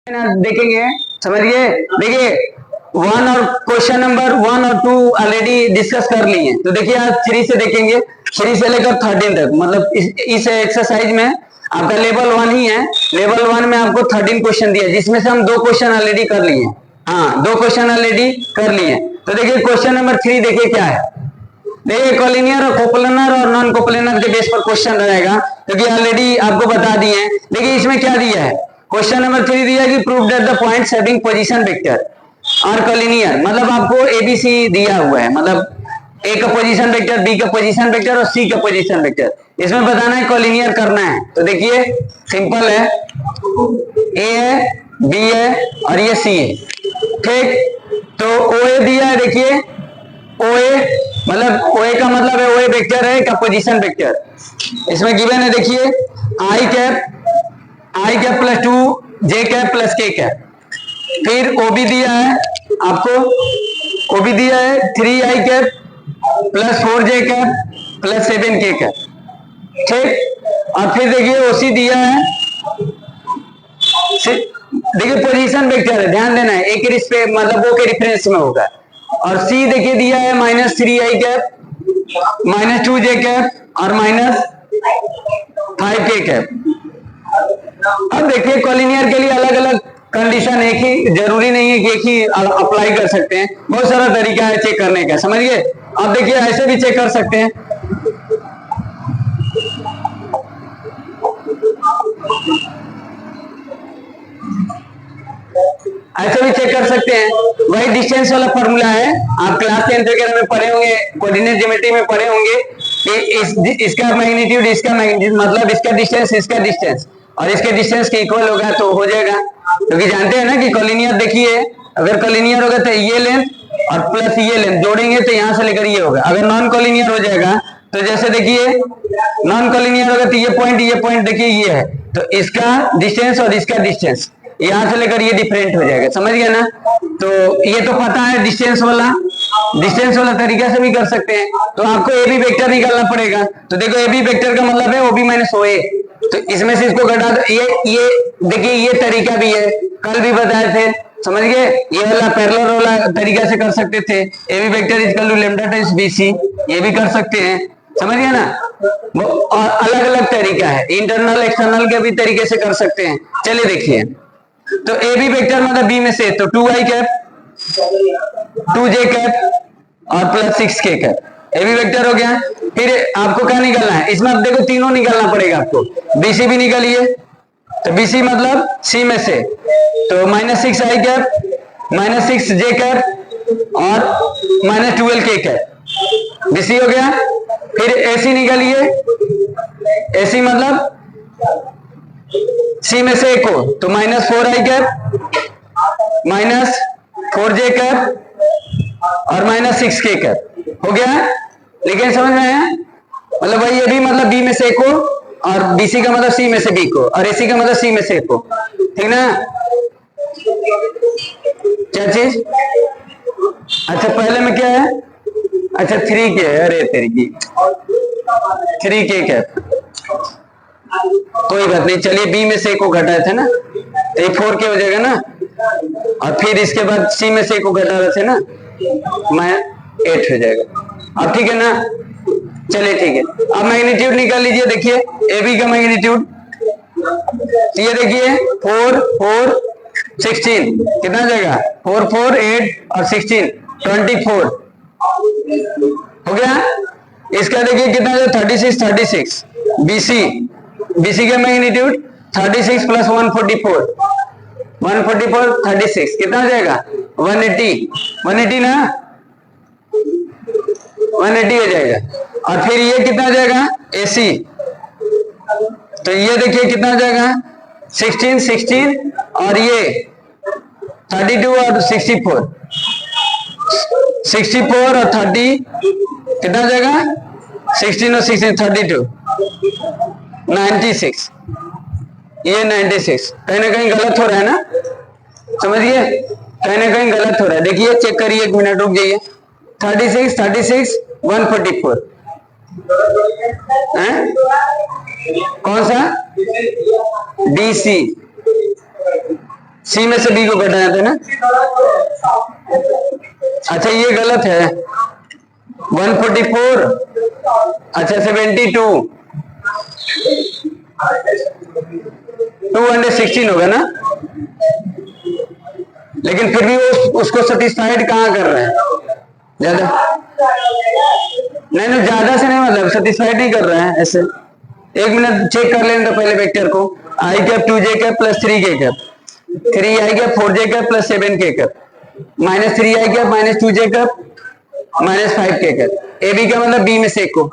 देखेंगे, समझिए। देखिए वन और क्वेश्चन नंबर 1 और 2 ऑलरेडी डिस्कस कर लिए। तो देखिए आज 3 से देखेंगे, 3 से लेकर 13 तक। मतलब इस एक्सरसाइज में आपका लेवल 1 ही है। लेवल 1 में आपको 13 क्वेश्चन दिया, जिसमें से हम 2 क्वेश्चन ऑलरेडी कर लिए। हाँ, 2 क्वेश्चन ऑलरेडी कर लिए। तो देखिए क्वेश्चन नंबर 3 देखिए क्या है। देखिए कॉलिनियर और कोप्लेनर और नॉन कोप्लेनर के बेस पर क्वेश्चन रहेगा, क्योंकि ऑलरेडी आपको बता दिए हैं। देखिए इसमें क्या दिया है, क्वेश्चन नंबर 3 दिया है कि prove that the points having position vector और कॉलिनियर। मतलब आपको एबीसी दिया हुआ है, मतलब ए का पोजीशन वेक्टर, बी का पोजीशन वेक्टर और सी का पोजीशन वेक्टर। इसमें बताना है, कॉलिनियर करना है। तो देखिए सिंपल है, ए है, बी है और ये सी है। ठीक, तो ओए दिया है। देखिए ओए मतलब ओए का मतलब है, ओए वेक्टर है का पोजीशन वेक्टर इसमें गिवन है। देखिए आई कैप प्लस 2 जे कैप प्लस के कैप। फिर ओबी दिया है आपको, ओबी दिया है 3 आई कैप प्लस 4 जे कैप प्लस 7 के कैप। ठीक, और फिर देखिए ओसी दिया है। देखिए पोजीशन वेक्टर है, ध्यान देना है, एक के रिस्पेक्ट मतलब वो के रेफरेंस में होगा। और सी देखिए दिया है -3 आई कैप -2 जे कैप और -5 के कैप। अब देखिए कॉलिनियर के लिए अलग अलग कंडीशन, एक ही जरूरी नहीं है कि एक ही अप्लाई कर सकते हैं, बहुत सारा तरीका है चेक करने का, समझिए। अब देखिए ऐसे भी चेक कर सकते हैं, ऐसे भी चेक कर सकते हैं। वही डिस्टेंस वाला फॉर्मूला है, आप क्लास 10th वगैरह में पढ़े होंगे, कोऑर्डिनेट ज्योमेट्री में पढ़े होंगे कि इसका मैग्नीट्यूड इसका मैग्नीट्यूड मतलब इसका डिस्टेंस और इसके डिस्टेंस के इक्वल होगा तो हो जाएगा। क्योंकि जानते हैं ना कि कॉलिनियर, देखिए अगर कॉलिनियर होगा तो ये लेंथ और प्लस ये लेंथ जोड़ेंगे तो यहां से लेकर ये होगा। अगर नॉन कॉलिनियर हो जाएगा तो जैसे देखिए नॉन कॉलिनियर होगा तो ये पॉइंट देखिए ये है, तो इसका डिस्टेंस और इसका डिस्टेंस यहां से लेकर ये डिफरेंट हो जाएगा, समझ गए ना। तो ये तो पता है डिस्टेंस वाला तरीका से भी कर सकते हैं। तो आपको ए बी वेक्टर निकालना पड़ेगा। तो देखो ए बी वेक्टर का मतलब है ओबी माइनस ओ ए, तो इसमें से इसको घटा दो। ये देखिए ये तरीका भी है, कल भी बताए थे, समझ गए। ये वाला पैरेलल वाला तरीका से कर सकते थे, A B vector equal to lambda times BC, ये भी कर सकते हैं, समझ गए ना। और अलग अलग तरीका है, इंटरनल एक्सटर्नल के भी तरीके से कर सकते हैं। चलिए देखिए, तो ए बी वेक्टर मतलब बी में से तो 2 आई कैप 2 जे कैप और प्लस 6 के कैप ए बी वेक्टर हो गया। फिर आपको क्या निकालना है, इसमें आप देखो तीनों निकालना पड़ेगा आपको। बीसी भी निकालिए, तो बीसी मतलब सी में से तो -6 आई कैप -6 जे कैप और -12 के कैप, बीसी हो गया। फिर एसी निकालिए, एसी मतलब सी में से एक हो तो -4 आई कैप -4 जे कैप और -6 के कैप हो गया। लेकिन समझ में आया, मतलब वही, ये भी मतलब बी में से एक हो और बीसी का मतलब सी में से बी को और एसी का मतलब सी में से एक हो, ठीक ना। क्या चीज, अच्छा पहले में क्या है, अच्छा 3 के, अरे तेरी की 3 के कैप, कोई बात नहीं। चलिए बी में से को घटाए थे ना तो ये 4 के हो जाएगा ना, और फिर इसके बाद सी में से को घटा रहे थे ना, मैं 8 हो जाएगा। अब ठीक है ना, चलिए ठीक है। अब मैग्नीट्यूड निकाल लीजिए, देखिए ए बी का मैग्नीट्यूड, ये देखिए 4 4 16 कितना जाएगा, 4 4 8 और 16 24 हो गया। इसका देखिए कितना जाएगा 36 बीसी का मैग्नीट्यूड 36 प्लस 144 36 कितना हो जाएगा 180 ना, 180 हो जाएगा। और फिर ये कितना हो जाएगा एसी, तो ये देखिए कितना हो जाएगा 16 और ये 32 और 64 और 30 कितना हो जाएगा 16 और 16 32 96, ये 96। कहीं ना कहीं गलत हो रहा है ना, समझिए कहीं ना कहीं गलत हो रहा है। देखिए चेक करिए, 1 मिनट रुक जाइए। 36 144 कौन सा डीसी, सी में से बी को घटाया था ना। अच्छा ये गलत है, 144, अच्छा 72, 216 होगा ना। लेकिन फिर भी वो उसको सेटिस्फाइड कहाँ कर रहे हैं, ज्यादा नहीं नहीं, ज्यादा से नहीं, मतलब सेटिस्फाइड नहीं कर रहे हैं ऐसे। एक मिनट चेक कर लें तो पहले वेक्टर को, i cap 2j cap plus 3k cap, 3 I cap 4j cap plus 7k cap, minus 3 I cap minus 2j cap minus 5k cap. A B का मतलब बी में से एक को,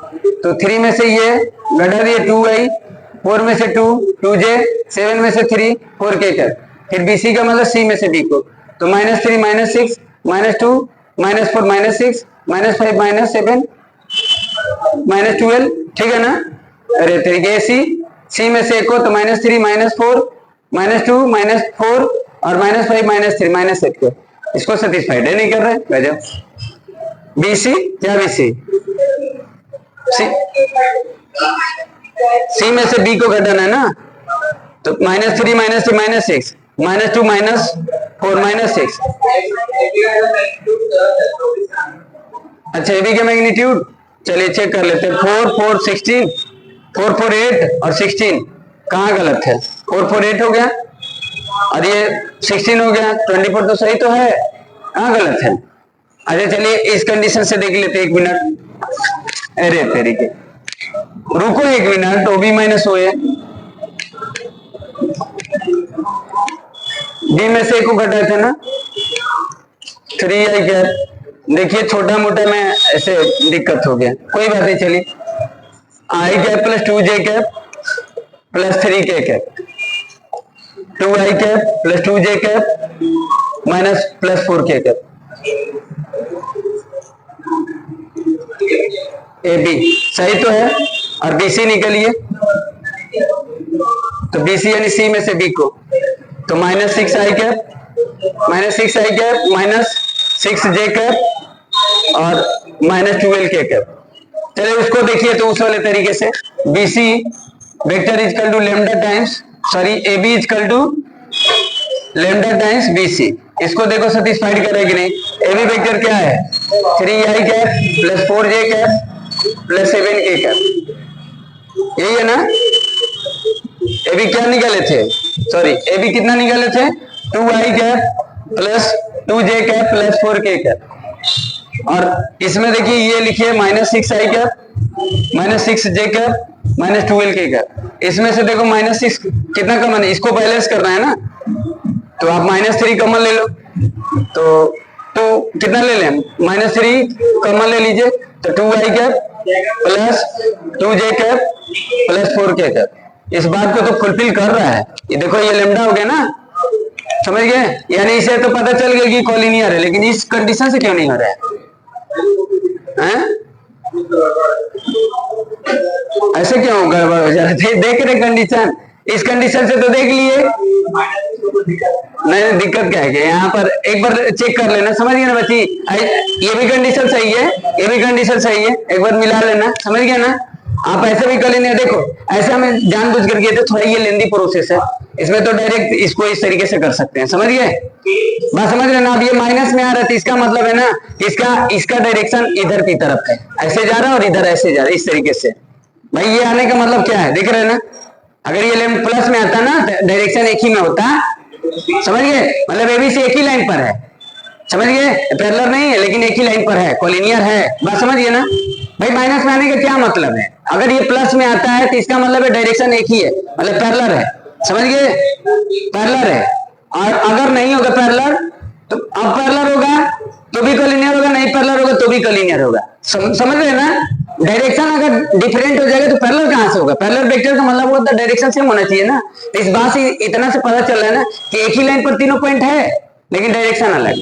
तो 3 में से ये घटा दिए 2i, 4 में से 2, 2j, 7 में से 3, 4k कैप। फिर बी सी का मतलब सी में से बी को, तो -3 -6 -2 -4 -6 -5 -7 -12, ठीक है ना। अरे तरीके सी में से एक को, तो -3 -4 -2 -4 और -5 -3 -8 को, इसको सेटिस्फाइड नहीं कर रहे, गजब। बीसी क्या, बीसी सी में से बी को घटाना है ना, तो -3 -3 -6 -2 -4 -6। अच्छा ए बी का मैग्नीट्यूड चलिए चेक कर लेते हैं, 4 4 16, 4 4 8 और 16, कहाँ गलत है, 4 4 8 हो गया और ये 16 हो गया, 24 तो सही तो है, कहाँ गलत है। अच्छा चलिए इस कंडीशन से देख लेते हैं, 1 मिनट, अरे तरीके रुको 1 मिनट, ओ बी माइनस ओ ए, बी में से एक को घटाए थे ना, 3 आई कैप, देखिए छोटा मोटा में ऐसे दिक्कत हो गया, कोई बात नहीं, चलिए I cap plus 2j cap plus 3k cap, 2 I cap plus 2j cap minus plus 4k cap, A B सही तो है और बी सी निकलिए, तो बी सी यानी सी में से बी को, तो -6 आई कैप -6 आई कैप -6j कैप और -12k कैप। चलिए उसको देखिए, तो उस वाले तरीके से B C vector is equal to lambda times, sorry A B is equal to lambda times B C, इसको देखो सेटिस्फाइड करे कि नहीं। ए बी वेक्टर क्या है, 3 आई cap plus 4j cap plus 7k cap, यही है ना। ए बी क्या निकाले थे, सॉरी ए बी कितना निकाले थे, 2 I cap plus 2j cap plus 4k cap, और इसमें देखिए ये लिखिए -6 आई cap -6j cap -12k cap, इसमें से देखो -6 कितना कॉमन है, इसको बैलेंस करना है ना, तो आप -3 कॉमन ले लो, तो कितना ले लें, -3 कॉमन ले लीजिए, तो 2 I cap plus 2j cap plus 4k cap, इस बात को तो फुलफिल कर रहा है, ये देखो ये लेमडा हो गया ना, समझ गए, यानी इसे तो पता चल गया कि कॉलिनियर है, लेकिन इस कंडीशन से क्यों नहीं हो रहा है? ऐसे क्यों गड़बड़ हो जा रहा है, देख रहे कंडीशन, इस कंडीशन से तो देख लिए, नहीं दिक्कत क्या है कि यहाँ पर एक बार चेक कर लेना, समझ गए ना बच्ची, ये भी कंडीशन सही है, ये भी कंडीशन सही है, एक बार मिला लेना, समझ गया ना। आप ऐसे भी कर लेंगे, देखो ऐसे हमें जानबूझ कर किए थे, थोड़ा ये लेंदी प्रोसेस है, इसमें तो डायरेक्ट इसको इस तरीके से कर सकते हैं, समझ गए, बात समझ रहे ना। अब ये माइनस में आ रहा है, इसका मतलब है ना, इसका डायरेक्शन इधर की तरफ है, ऐसे जा रहा है और इधर ऐसे जा रहा है, इस तरीके से। भाई ये आने का मतलब क्या है, देख रहे हैं ना, अगर ये लेफ्ट प्लस में आता ना, डायरेक्शन एक ही में होता, समझ गए, मतलब एबीसी एक ही लाइन पर है, समझ गए, पैरेलल नहीं है लेकिन एक ही लाइन पर है, कॉलिनियर है, बात समझिए ना। भाई माइनस में आने का क्या मतलब है, अगर ये प्लस में आता है तो इसका मतलब है डायरेक्शन एक ही है, मतलब पैरेलल है, समझ गए, पैरेलल है। और अगर नहीं होगा पैरेलल, तो अब पैरेलल होगा तो भी कॉलिनियर होगा, नहीं पैरेलल होगा तो भी कॉलिनियर होगा, समझ रहे ना। डायरेक्शन अगर डिफरेंट हो जाएगा तो पैरेलल कहां से होगा, पैरेलल वेक्टर का मतलब होता है डायरेक्शन सेम होना चाहिए ना। तो इस बात से इतना से पता चल रहा है ना कि एक ही लाइन पर तीनों पॉइंट है लेकिन डायरेक्शन अलग,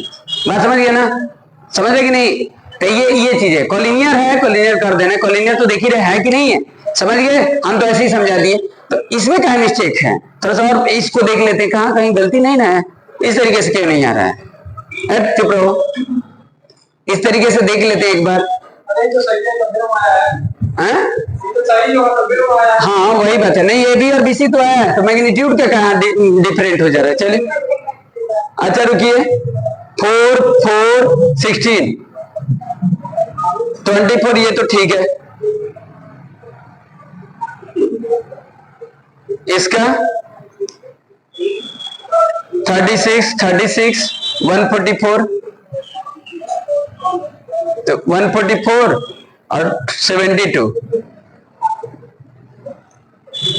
बात समझ गया ना, समझ रहे कि नहीं। तो ये चीज है, कॉलिनियर है, कॉलिनियर कर देना, कॉलिनियर तो देख ही रहे है कि नहीं है, समझ गए, हम तो ऐसे ही समझा दिए। तो इसमें क्या मिस्टेक है, थोड़ा सा और इसको देख लेते हैं, कहाँ कहीं गलती नहीं ना है, इस तरीके से क्यों नहीं आ रहा है, चुप रहो, इस तरीके से देख लेते हैं एक बार। हाँ वही बात है, नहीं ए बी और बी सी तो है, तो मैग्नीट्यूड क्या कहाँ डिफरेंट हो जा रहा है। चलिए अच्छा रुकिए, 4 4 16 24, ये तो ठीक है। इसका 36 36 144, तो 144 और 72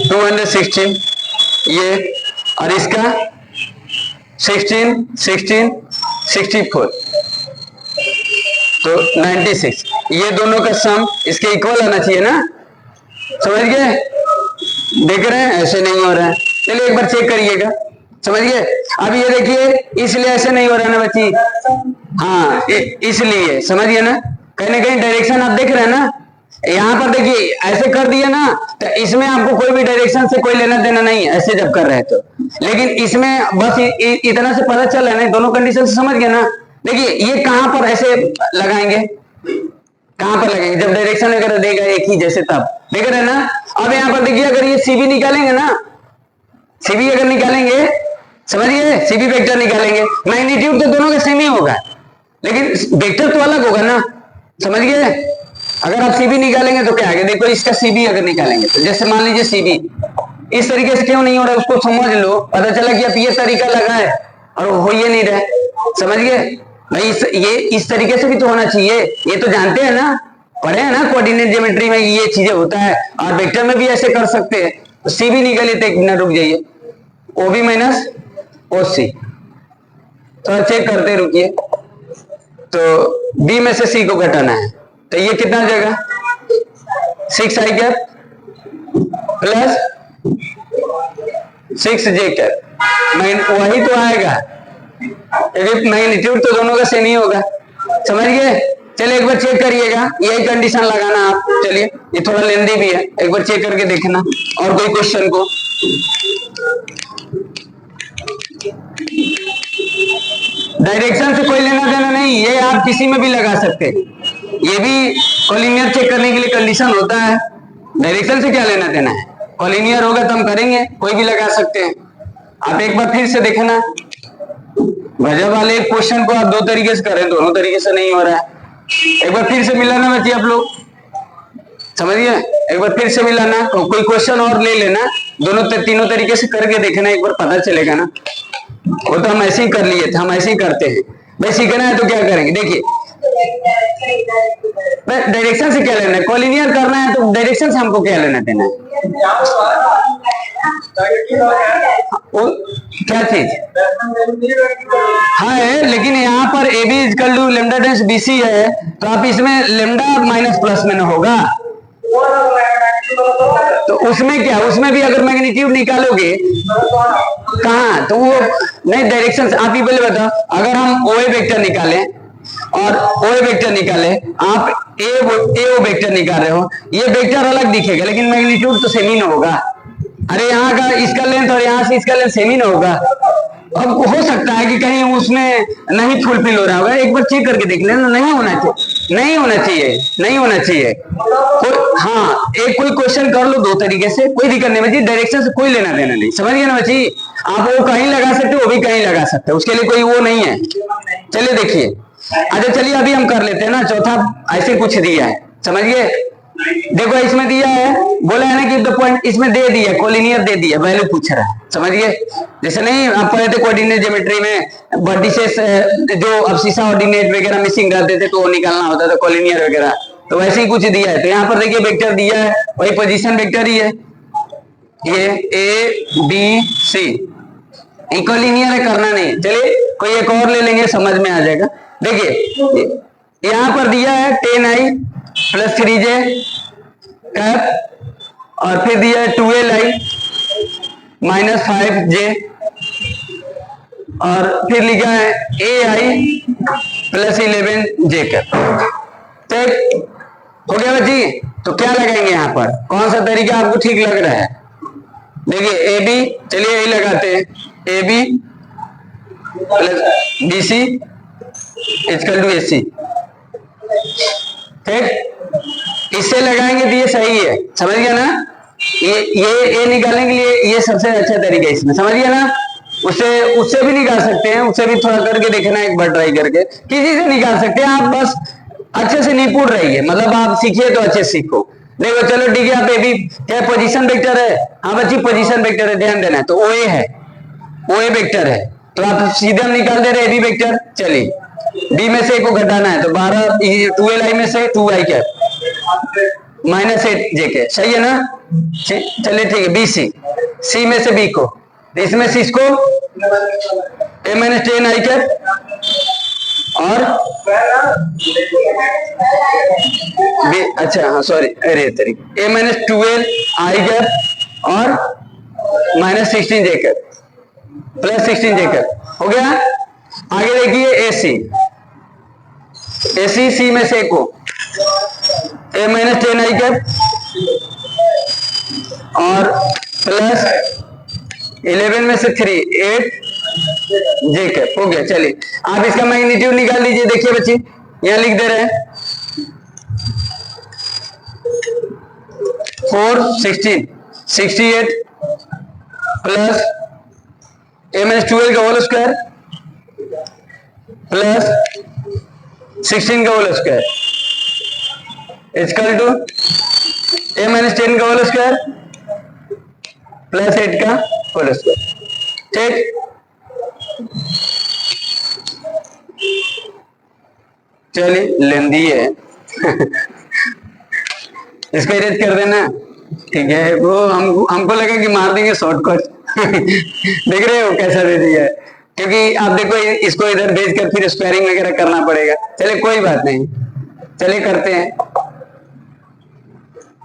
216 ये, और इसका 16 16 64 तो 96, ये दोनों का सम इसके इक्वल आना चाहिए ना, समझ गए? देख रहे हैं ऐसे नहीं हो रहा है, चलिए एक बार चेक करिएगा, समझ गए? अब ये देखिए, इसलिए ऐसे नहीं हो रहा है ना बच्ची, हाँ इसलिए, समझिए ना, कहीं ना कहीं डायरेक्शन आप देख रहे हैं ना, यहाँ पर देखिए ऐसे कर दिया ना, तो इसमें आपको कोई भी डायरेक्शन से कोई लेना देना नहीं है ऐसे जब कर रहे हैं तो, लेकिन इसमें बस इतना से पता चल रहा है ना, दोनों कंडीशन से समझ गए ना। देखिए ये कहां पर ऐसे लगाएंगे, कहां पर लगेंगे जब डायरेक्शन वगैरह देगा एक ही जैसे, तब देख रहे हैं ना। अब यहाँ पर देखिए, अगर ये सीबी निकालेंगे ना, सीबी अगर निकालेंगे, समझिए सीबी वेक्टर निकालेंगे, मैग्नीट्यूड तो दोनों का सेम ही होगा, लेकिन वेक्टर तो अलग होगा ना, समझ गए? अगर आप सीबी निकालेंगे तो क्या आगे देखो, इसका सीबी अगर निकालेंगे तो जैसे मान लीजिए सीबी इस तरीके से क्यों नहीं हो रहा है उसको समझ लो, पता चला कि आप ये तरीका लगाए और हो ये नहीं रहे, समझ गए भाई? ये इस तरीके से भी तो होना चाहिए, ये तो जानते हैं ना, पढ़े हैं ना कोऑर्डिनेट ज्योमेट्री में ये चीजें होता है, और वेक्टर में भी ऐसे कर सकते हैं। तो सीबी निकाले तो एक मिनट रुक जाइए, ओबी माइनस ओसी, तो चेक करते रुकिए, तो बी में से सी को घटाना है, तो ये कितना आ जाएगा, 6 आई कैप प्लस 6 जे कैप, वही तो आएगा, मैग्नीट्यूड तो दोनों का सेम ही होगा, समझ गए? चलिए एक बार चेक करिएगा, यही कंडीशन लगाना आप, चलिए ये थोड़ा लेंदी भी है, एक बार चेक करके देखना। और कोई क्वेश्चन को डायरेक्शन से कोई लेना देना नहीं, ये आप किसी में भी लगा सकते, ये भी कॉलिनियर चेक करने के लिए कंडीशन होता है, डायरेक्शन से क्या लेना देना है, कॉलिनियर होगा तो हम करेंगे, कोई भी लगा सकते हैं। आप एक बार फिर से देखना, भजा वाले क्वेश्चन को आप दो तरीके से करें, दोनों तरीके से नहीं हो रहा है, एक बार फिर से मिलाना बच्चे आप लोग, समझिए एक बार फिर से मिलाना, कोई क्वेश्चन और ले लेना, दोनों तीनों तरीके से करके देखना, एक बार पता चलेगा ना। वो तो हम ऐसे ही कर लिए थे, हम ऐसे ही करते हैं भाई, सीखना है तो क्या करेंगे, देखिए डायरेक्शन से क्या लेना है, कॉलिनियर करना है तो डायरेक्शन से हमको क्या लेना देना है, क्या चीज हाँ है, लेकिन यहाँ पर A B equal to lambda times B C है, तो आप इसमें लेमडा माइनस प्लस में ना होगा, तो उसमें क्या, उसमें भी अगर मैग्नीट्यूड निकालोगे कहाँ, तो वो नहीं डायरेक्शन से आप ही पहले बताओ, अगर हम ओए वेक्टर निकालें और ओए वेक्टर निकाले, आप ए ओ वेक्टर निकाल रहे हो, ये वेक्टर अलग दिखेगा लेकिन मैग्नीट्यूड तो सेम ही ना होगा, अरे यहाँ का इसका लेंथ और यहाँ से इसका लेंथ सेम ही ना होगा। अब हो सकता है कि कहीं उसमें नहीं फुलफिल हो रहा होगा, एक बार चेक करके देख लेना, नहीं होना चाहिए, नहीं होना चाहिए, नहीं होना चाहिए। हाँ एक कोई क्वेश्चन कर लो दो तरीके से, कोई दिक्कत नहीं बच्ची, डायरेक्शन से कोई लेना देना नहीं, समझ गए ना बच्ची? आप वो कहीं लगा सकते हो, वो भी कहीं लगा सकते हो, उसके लिए कोई वो नहीं है। चलिए देखिए, अच्छा चलिए अभी हम कर लेते हैं ना, चौथा ऐसे कुछ दिया है, समझिए देखो इसमें दिया है, बोला है ना कि द पॉइंट, इसमें दे दिया कोलिनियर दे दिया, वैल्यू पूछ रहा है, समझिए जैसे नहीं आप पढ़े थे कोऑर्डिनेट ज्योमेट्री में, वर्टिसेस जो अब्सिसा ऑर्डिनेट वगैरह मिसिंग रहते थे तो वो निकालना होता था कोलिनियर वगैरह, तो वैसे ही कुछ दिया है। तो यहाँ पर देखिए वेक्टर दिया है, वही पोजीशन वेक्टर ही है, ये ए बी सी कोलिनियर है, करना नहीं। चलिए कोई एक और ले लेंगे, समझ में आ जाएगा। देखिए यहाँ पर दिया है 10i प्लस 3j कैप, और फिर दिया है 12i माइनस 5j, और फिर लिखा है ai प्लस 11j कैप। ठीक हो गया बच्ची? तो क्या लगाएंगे यहाँ पर, कौन सा तरीका आपको ठीक लग रहा है? देखिए ए बी, चलिए यही लगाते हैं, A B plus B C equal to A C, ठीक इससे लगाएंगे तो ये सही है, समझ गया ना? ये ए निकालने के लिए ये सबसे अच्छा तरीका है इसमें, समझ गया ना? उससे उससे भी निकाल सकते हैं, उससे भी थोड़ा करके देखना, एक बार ट्राई करके किसी से निकाल सकते हैं। आप बस अच्छे से निपुण रहिए, मतलब आप सीखिए तो अच्छे सीखो। देखो चलो ठीक है, आप ए भी क्या पोजीशन वेक्टर है, हाँ बच्ची पोजीशन वेक्टर है, ध्यान देना है। तो ओए है, ओए वेक्टर है, तो आप सीधे हम निकाल दे रहे हैं ए बी वेक्टर। चलिए बी में से ए को घटाना है, तो 12 12 आई में से 2 आई क्या -8 जे के, सही है ना। चलिए ठीक है, बी सी, सी में से बी को, इसमें से इसको ए -10 आई कैप और अच्छा हाँ सॉरी, अरे तरीके ए -12 आई कैप और -16 जे कैप +16 जे कैप हो गया। आगे देखिए ए सी, सी में से को ए -10 आई कैप और +11 में से 3 8 जे कैप हो गया। चलिए आप इसका मैग्नीट्यूड निकाल लीजिए। देखिए बच्ची यहां लिख दे रहे हैं 4 16 68 प्लस ए -12 का होल स्क्वायर प्लस 16 का होल स्क्वायर इक्वल टू ए -10 का होल स्क्वायर प्लस 8 का होल स्क्वायर। ठीक, चलिए लेंदी है इसका इरेज कर देना। ठीक है, वो हमको लगा कि मार देंगे शॉर्टकट देख रहे हो कैसा दे दिया है, क्योंकि आप देखो इसको इधर भेज कर फिर स्क्वायरिंग वगैरह करना पड़ेगा। चलिए कोई बात नहीं, चलिए करते हैं।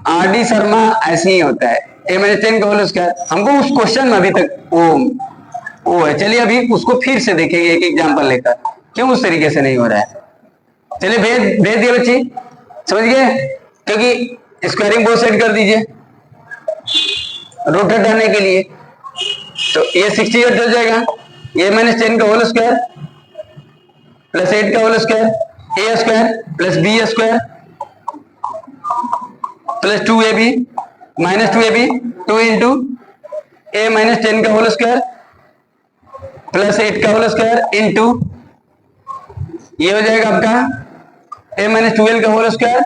आर डी शर्मा ऐसे ही होता है, ए -10 का होल स्क्वायर, हमको उस क्वेश्चन में अभी तक वो है। चलिए अभी उसको फिर से देखेंगे एक एग्जाम्पल लेकर, क्यों उस तरीके से नहीं हो रहा है। चलिए भेज दिए बच्ची, समझ गए, क्योंकि स्क्वायरिंग बोथ साइड कर दीजिए रूट हटाने के लिए। तो ये 68 हो जाएगा, ये -10 का होल स्क्वायर प्लस 8 का whole square A square plus B square plus 2ab -2ab 2 into A -10 का होल स्क्वायर प्लस 8 का होल स्क्वायर इंटू ये हो जाएगा आपका ए -12 का होल स्क्वायर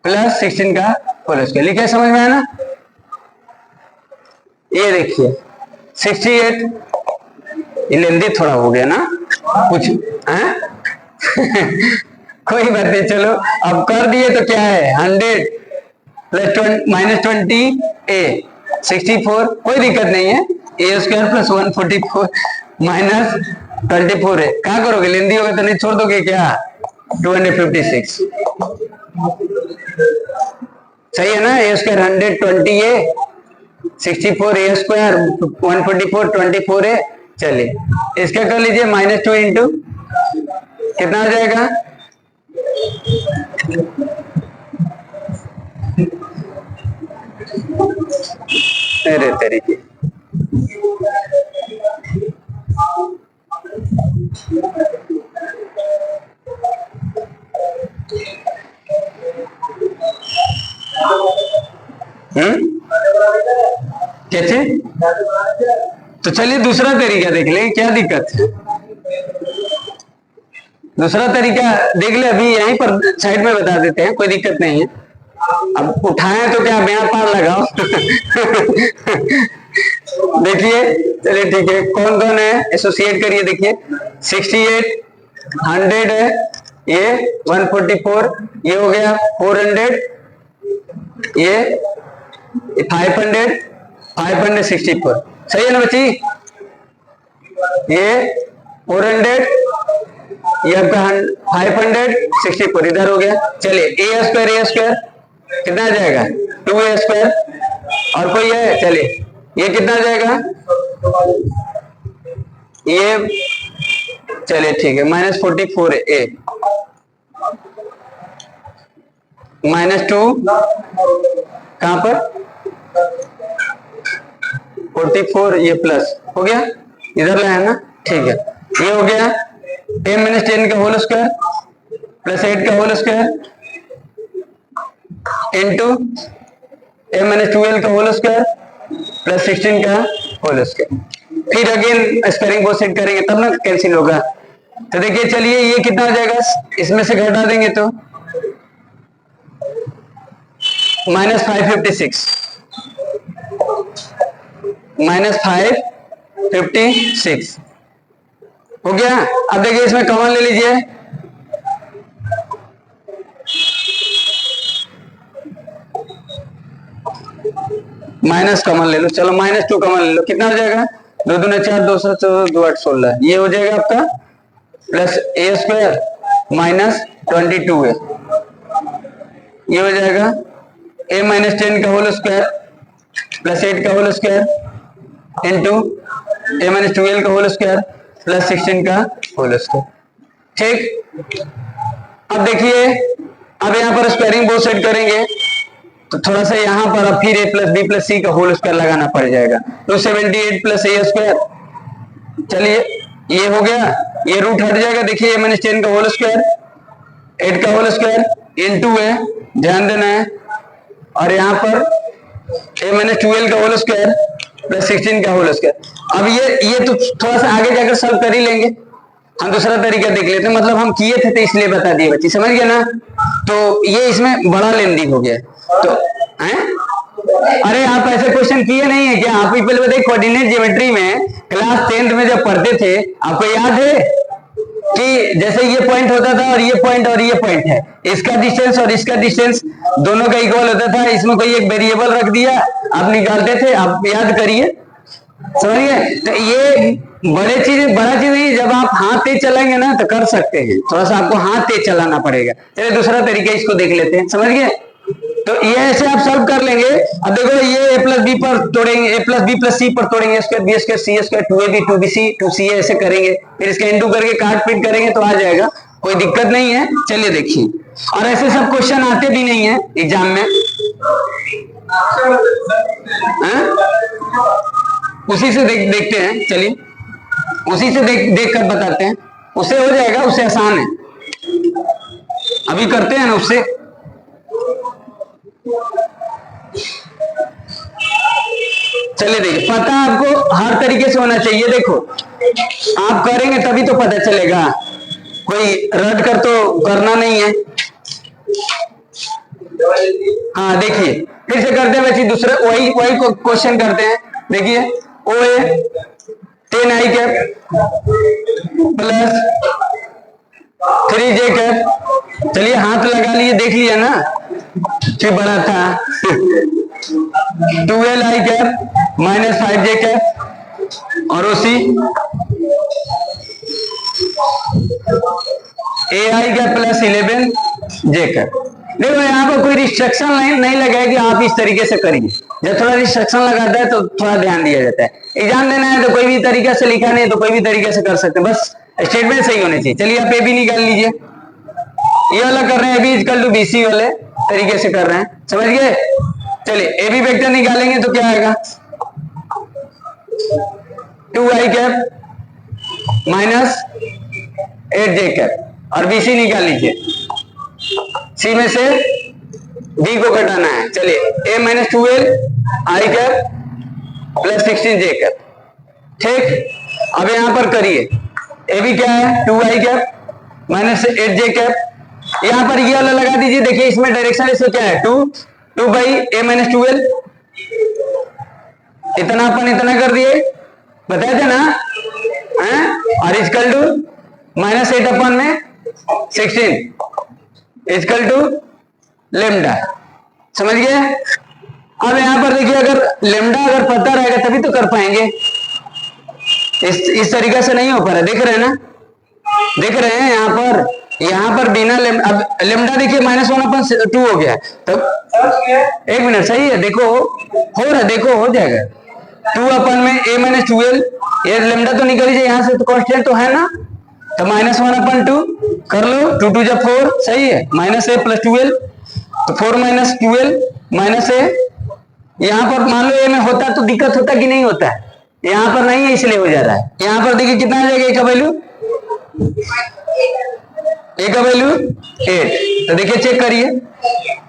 प्लस 16 का होल स्क्वायर। लिखा है, समझ में आया ना। ये देखिए 68, ये लेंदी थोड़ा हो गया ना कुछ है कोई बात नहीं, चलो अब कर दिए तो क्या है 100 प्लस -20 ए 64, कोई दिक्कत नहीं है। ए स्क्वायर प्लस 144 -24 है, क्या करोगे, लेंदी होगा तो नहीं छोड़ दोगे क्या। 256 सही है ना। ए स्क्वायर 120 ए 64 ए स्क्वायर 144 24 है। चलिए इसका कर लीजिए -2 इंटू कितना आ जाएगा, अरे तरीके कैसे। तो चलिए दूसरा तरीका देख ले, क्या दिक्कत है। दूसरा तरीका देख ले, अभी यहीं पर साइड में बता देते हैं, कोई दिक्कत नहीं है। अब उठाएं तो क्या बयां पार लगाओ देखिए चलिए ठीक है, कौन कौन है एसोसिएट करिए। देखिए 68 100 है, ये 144, ये हो गया 400, ये 500 564, सही है ना बच्ची। ये 400, ये आपका 564 इधर हो गया। चलिए ए स्क्वायर कितना आ जाएगा 2a स्क्वायर, और कोई है, चलिए ये कितना आ जाएगा, ये चलिए ठीक है -44 ए -2 कहां पर 44, ये प्लस हो गया, इधर लाया ना, ठीक है। ये हो गया ए -10 का होल स्क्वायर प्लस 8 का होल स्क्वायर इंटू ए -12 का होल स्क्वायर प्लस 16 का होल स्क्वायर। फिर अगेन स्क्वायरिंग बोथ साइड करेंगे तब ना कैंसिल होगा। तो देखिए चलिए ये कितना हो जाएगा, इसमें से घटा देंगे तो -556 -556 हो गया। अब देखिए इसमें कॉमन ले लीजिए, माइनस कॉमन ले लो, चलो -2 कॉमन ले लो, कितना हो जाएगा 2 दूना 4 2 7 2 8 16, ये हो जाएगा आपका प्लस ए स्क्वायर -22 है, ये हो जाएगा a -10 का होल स्क्वायर प्लस 8 का होल स्क्वायर इंटू a -12 का होल स्क्वायर प्लस 16 का होल स्क्वायर। ठीक, अब देखिए अब यहाँ पर स्क्वायरिंग बोथ साइड करेंगे तो थोड़ा सा यहाँ पर अब फिर a + b + c का होल स्क्वायर लगाना पड़ जाएगा, 278 + a स्क्वायर। चलिए ये हो गया, ये रूट हट जाएगा, देखिए a -10 का होल स्क्वायर 8 का होल स्क्वायर इंटू है, ध्यान देना है, और यहाँ पर a -12 का होल स्क्वायर प्लस 16 का होल स्क्वायर। अब ये तो थोड़ा सा आगे जाकर सॉल्व कर ही लेंगे, हम दूसरा तरीका देख लेते हैं, मतलब हम किए थे तो इसलिए बता दिए बच्चे, समझ गए ना। तो ये इसमें बड़ा लेंदी हो गया तो हैं? अरे आप ऐसे क्वेश्चन किए नहीं है क्या? आप ही पहले बताइए, कोऑर्डिनेट ज्योमेट्री में क्लास 10th में जब पढ़ते थे आपको याद है कि जैसे ये पॉइंट होता था और ये पॉइंट है, इसका डिस्टेंस और इसका डिस्टेंस दोनों का इक्वल होता था, इसमें कोई एक वेरिएबल रख दिया आप निकालते थे, आप याद करिए, समझिए। तो ये बड़ा चीज नहीं, जब आप हाथ तेज चलाएंगे ना तो कर सकते हैं, थोड़ा सा आपको हाथ तेज चलाना पड़ेगा। चलिए दूसरा तरीका इसको देख लेते हैं, समझ गए। तो ये ऐसे आप सॉल्व कर लेंगे। अब देखो ये a + b पर तोड़ेंगे, a + b + c पर तोड़ेंगे, square b square c square 2ab 2bc 2ca ऐसे करेंगे, फिर इसका इंटू करके काट पीट करेंगे तो आ जाएगा, कोई दिक्कत नहीं है। चलिए देखिए, और ऐसे सब क्वेश्चन आते भी नहीं है एग्जाम में, उसी से देखते हैं, चलिए उसी से देख कर बताते हैं, उससे हो जाएगा, उससे आसान है, अभी करते हैं ना उससे। चलिए देखिए, पता आपको हर तरीके से होना चाहिए, देखो आप करेंगे तभी तो पता चलेगा, कोई रट कर तो करना नहीं है। हाँ देखिए फिर से करते हैं वैसे दूसरा वही क्वेश्चन करते हैं। देखिए ओ ए 10i cap plus 3j cap, चलिए हाथ लगा लिए, देख लिया ना कि बड़ा था 12i कैप -5j कैप और उसी ai cap plus 11j cap. देखो यहाँ पर कोई रिस्ट्रिक्शन नहीं लगा है कि आप इस तरीके से करिए, जब थोड़ा रिस्ट्रिक्शन लगाता है तो थोड़ा ध्यान दिया जाता है। एग्जाम देना है तो कोई भी तरीका से लिखा नहीं है तो कोई भी तरीके से कर सकते हैं, बस स्टेटमेंट सही होने चाहिए। चलिए आप ए बी निकाल लीजिए, ये वाला कर रहे हैं, ए बी = BC वाले तरीके से कर रहे हैं, समझ गए। चलिए ए बी वेक्टर निकालेंगे तो क्या आएगा 2i कैप -8j कैप, और BC निकाल लीजिए, सी में से बी को घटाना है। चलिए a -12i cap plus 16j cap, ठीक। अब यहां पर करिए, ए बी क्या है 2i कैप -8j कैप, यहां पर ये वाला लगा दीजिए, देखिए इसमें डायरेक्शन इसमें क्या है 2/a -12, इतना अपन इतना कर दिए, बताए थे ना, और equal to -8/16 equal to lambda, समझ गए। अब यहां पर देखिए, अगर लेमडा अगर पता रहेगा तभी तो कर पाएंगे, इस तरीके से नहीं हो पा रहा, देख रहे हैं ना, देख रहे हैं यहाँ पर बिना लेमडा, अब लेमडा देखिए -1/2 हो गया, तो एक मिनट सही है, देखो हो रहा, देखो हो जाएगा 2/a -12, ये लेमडा तो निकल जाए यहाँ से, तो कांस्टेंट तो है ना, तो -1/2 कर लो, 2 2 = 4, सही है, -a + 12, तो 4 - 12 -a, यहाँ पर मान लो ए में होता तो दिक्कत होता कि नहीं होता है, यहाँ पर नहीं है इसलिए हो जा रहा है। यहाँ पर देखिए कितना आ जाएगा, ए का वैल्यू 8, तो देखिए चेक करिए,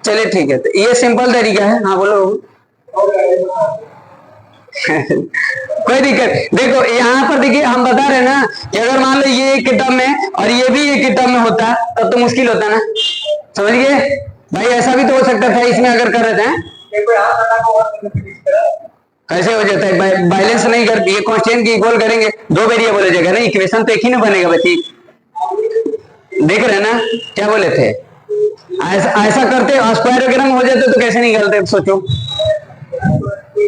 चलिए ठीक है, तो ये सिंपल तरीका है। हाँ बोलो, कोई दिक्कत, देखो यहाँ पर देखिए हम बता रहे ना कि अगर मान लो ये एक टर्म में और ये भी एक टर्म में होता तब तो मुश्किल होता ना, समझ गए भाई। ऐसा भी तो हो सकता था इसमें अगर कर रहे थे, कैसे हो जाता है बैलेंस नहीं कर, ये कांस्टेंट की इक्वल करेंगे, दो वेरिएबल हो जाएगा ना, इक्वेशन तो एक ही ना बनेगा बच्ची। देख रहे ना क्या बोले थे, ऐसा करते स्क्वायर वगैरह में हो जाते तो कैसे निकालते, सोचो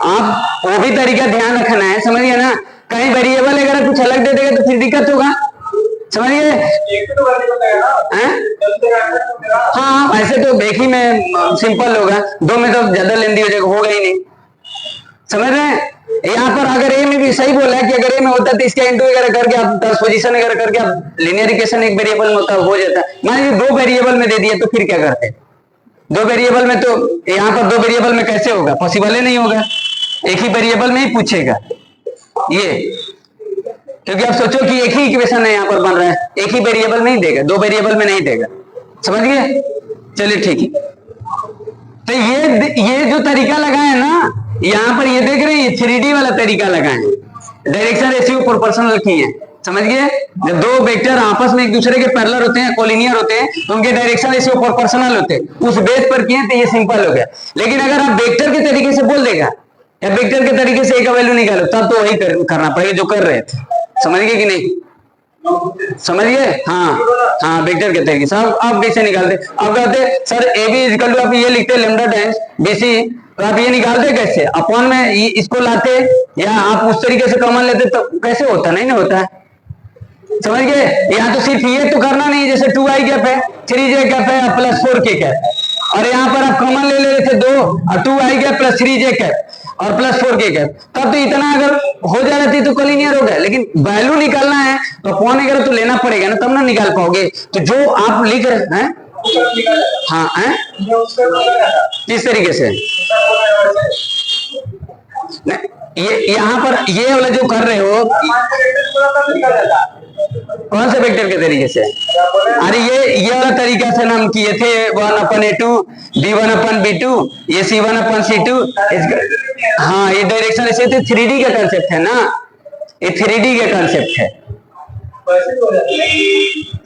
आप। वो भी तरीका ध्यान रखना है, समझिए ना। कहीं वेरिएबल अगर कुछ अलग दे देगा तो फिर दिक्कत होगा, समझिए। हाँ ऐसे तो एक ही में सिंपल होगा, दो में तो ज्यादा लेंदी हो जाएगा, होगा ही नहीं, समझ रहे हैं। यहाँ पर अगर ए में भी सही बोला है कि अगर ए में होता तो इसका इंटू वगैरह करके आप ट्रांसपोजिशन वगैरह करके आप लीनियर इक्वेशन एक वेरिएबल में होता हो जाता। मान लीजिए दो वेरिएबल में दे दिया तो फिर क्या करते, दो वेरिएबल में तो यहाँ पर दो वेरिएबल में कैसे होगा, पॉसिबल ही नहीं होगा, एक ही वेरिएबल में ही पूछेगा ये, क्योंकि आप सोचो कि एक ही इक्वेशन है यहाँ पर बन रहा है, एक ही वेरिएबल में ही देगा, दो वेरिएबल में नहीं देगा, समझ गए। चलिए ठीक है, तो ये जो तरीका लगाए ना यहाँ पर, ये देख रहे हैं, ये 3D वाला तरीका लगाए, डायरेक्शन रेशियो प्रोपोर्शनल किए हैं, समझ गए। जब दो वेक्टर आपस में एक दूसरे के पैरेलल होते हैं, कोलिनियर होते हैं, तो उनके डायरेक्शन रेशियो प्रोपोर्शनल होते हैं, उस बेस पर किए तो ये सिंपल हो गया। लेकिन अगर आप वेक्टर के तरीके से बोल देगा या वेक्टर के तरीके से ए का वैल्यू निकालो, तब तो वही करना पड़ेगा जो कर रहे थे, समझ गए कि नहीं, समझिए। हाँ वेक्टर के तरीके से आप कैसे निकालते, आप कहते sir A B equal to, आप ये लिखते लैम्डा टाइम्स बी सी, तो आप ये निकालते कैसे, अपॉन में इसको लाते या आप उस तरीके से कॉमन लेते तो कैसे होता, नहीं ना होता है, समझ गए। यहाँ तो सिर्फ ये तो करना नहीं, जैसे 2i कैप है, 3j कैप है प्लस 4k कैप, और यहाँ पर आप कॉमन ले रहे थे 2 और 2i cap plus 3j cap और प्लस 4k कैप, तब तो इतना अगर हो जा रही थी तो कोलिनियर हो गया। लेकिन वैल्यू निकालना है तो अपॉन वगैरह तो लेना पड़ेगा ना, तब ना निकाल पाओगे। तो जो आप लिख रहे हैं, हाँ है किस तरीके से, ये यहाँ पर ये वाला जो कर रहे हो, कौन से वेक्टर के तरीके से, अरे ये वाला तरीका से हम किए थे 1/a2 b1/b2 ये c1/c2, हाँ ये डायरेक्शन ऐसे थे, 3D का कंसेप्ट है ना, ये 3D का कंसेप्ट है।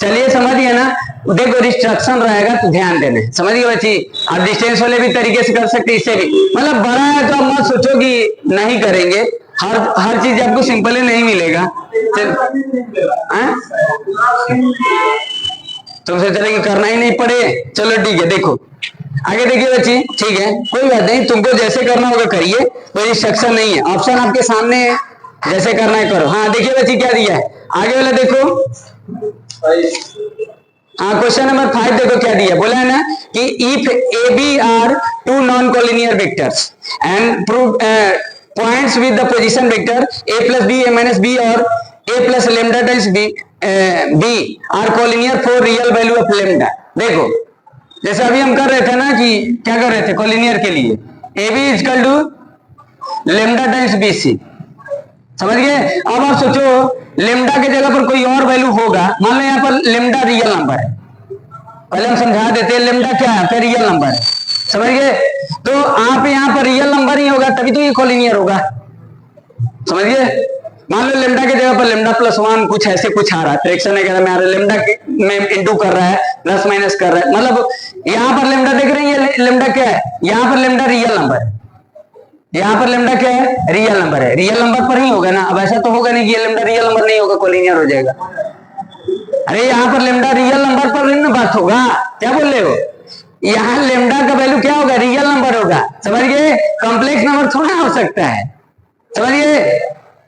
चलिए समझिए ना, देखो रिस्ट्रक्शन रहेगा तो ध्यान देना, समझिए बच्ची। आप डिस्टेंस वाले भी तरीके से कर सकते, इससे भी मतलब बड़ा है तो आप मत सोचो कि नहीं करेंगे, हर चीज आपको सिंपल ही नहीं मिलेगा। तुमसे चलेंगे करना ही नहीं पड़े, चलो ठीक है। देखो आगे देखिए बच्ची, ठीक है कोई बात नहीं, तुमको जैसे करना होगा करिए, कोई रिस्ट्रक्शन नहीं है, ऑप्शन आपके सामने है, जैसे करना है करो। हाँ देखिए बच्ची क्या दिया है आगे वाला देखो, हाँ क्वेश्चन नंबर 5 देखो क्या दिया, बोला है ना कि if A B are two non collinear vectors and prove points with the position vector a plus B a minus B और a plus lambda times B are collinear for real value of lambda. देखो जैसे अभी हम कर रहे थे ना कि क्या कर रहे थे कोलिनियर के लिए, A B equal to lambda times B C, समझ गए। अब आप सोचो लेमडा के जगह पर कोई और वैल्यू होगा, मान लो यहाँ पर लेमडा रियल नंबर है, पहले हम समझा देते हैं लेमडा क्या है, फिर रियल नंबर है, समझ गए। तो आप यहाँ पर रियल नंबर ही होगा तभी तो ये कोलिनियर होगा, समझ गए। मान लो लेमडा की जगह पर लेमडा प्लस 1 कुछ ऐसे कुछ आ रहा है, फ्रैक्शन वगैरह में आ रहा है, लेमडा में इंटू कर रहा है, प्लस माइनस कर रहा है, मतलब यहाँ पर लेमडा देख रहे हैं, लेमडा क्या है, यहाँ पर लेमडा रियल नंबर है, यहाँ पर लेमडा क्या है रियल नंबर है, रियल नंबर पर ही होगा ना। अब ऐसा तो होगा नहीं कि लेमडा रियल नंबर नहीं होगा, कोलिनियर हो जाएगा। अरे यहाँ पर लेमडा रियल नंबर पर नहीं ना बात होगा, क्या बोल रहे हो, यहाँ लेमडा का वैल्यू क्या होगा, रियल नंबर होगा, समझ गए। कॉम्प्लेक्स नंबर थोड़ा हो सकता है, समझिए।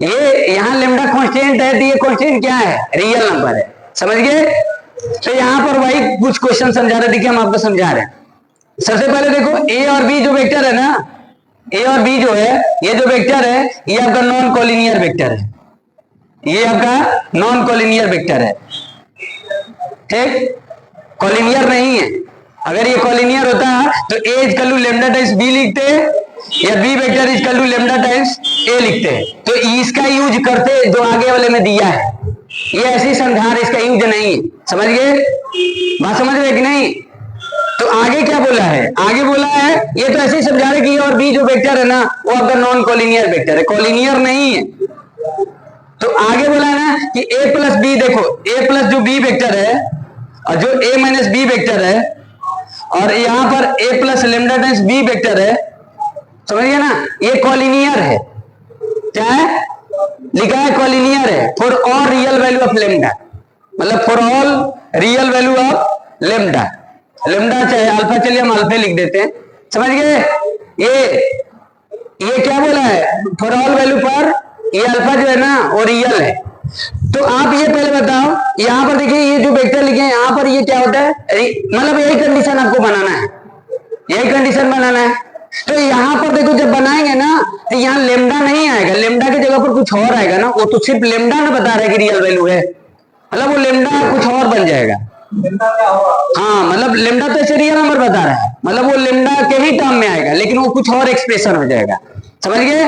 ये यहाँ लेमडा कांस्टेंट है तो ये कांस्टेंट क्या है, रियल नंबर है, समझ गए। तो यहाँ पर वही कुछ क्वेश्चन समझा रहे, देखिए हम आपको समझा रहे हैं। सबसे पहले देखो ए और बी जो वेक्टर है ना, ए और बी जो है ये जो वेक्टर है ये आपका नॉन कोलिनियर वेक्टर है, ये आपका नॉन कोलिनियर वेक्टर है, ठीक, कोलिनियर नहीं है। अगर ये कोलिनियर होता तो A equal to lambda times B लिखते या B vector equal to lambda times A लिखते, तो इसका यूज करते जो आगे वाले में दिया है, ये ऐसी संधार इसका यूज नहीं है, समझ गए, बात समझ रहे कि नहीं। तो आगे क्या बोला है, आगे बोला है ये तो ऐसे ही समझा रहे कि और बी जो वेक्टर है ना वो आपका नॉन कॉलिनियर वेक्टर है, कॉलिनियर नहीं है। तो आगे बोला है ना कि a प्लस बी, देखो a प्लस जो b वेक्टर है और जो a माइनस बी वेक्टर है और यहां पर a plus lambda times B vector है, समझिए ना, ये कॉलिनियर है। क्या है लिखा है, कॉलिनियर है for all real value of lambda, मतलब for all real value of lambda, lambda चाहे अल्फा, चलिए हम अल्फा लिख देते हैं, समझ गए। ये क्या बोला है, फॉर ऑल वैल्यू पर ये अल्फा जो है ना वो रियल है। तो आप ये पहले बताओ, यहां पर देखिए ये जो वेक्टर लिखे हैं यहां पर ये क्या होता है, मतलब यही कंडीशन आपको बनाना है, यही कंडीशन बनाना है। तो यहां पर देखो जब बनाएंगे ना तो यहाँ लेमडा नहीं आएगा, लेमडा की जगह पर कुछ और आएगा ना, वो तो सिर्फ लेमडा ना बता रहा है कि रियल वैल्यू है, मतलब वो लेमडा कुछ और बन जाएगा। हाँ मतलब लेमडा तो ऐसे रियल नंबर बता रहा है, मतलब वो लेमडा के ही टर्म में आएगा लेकिन वो कुछ और एक्सप्रेशन हो जाएगा, समझ गए।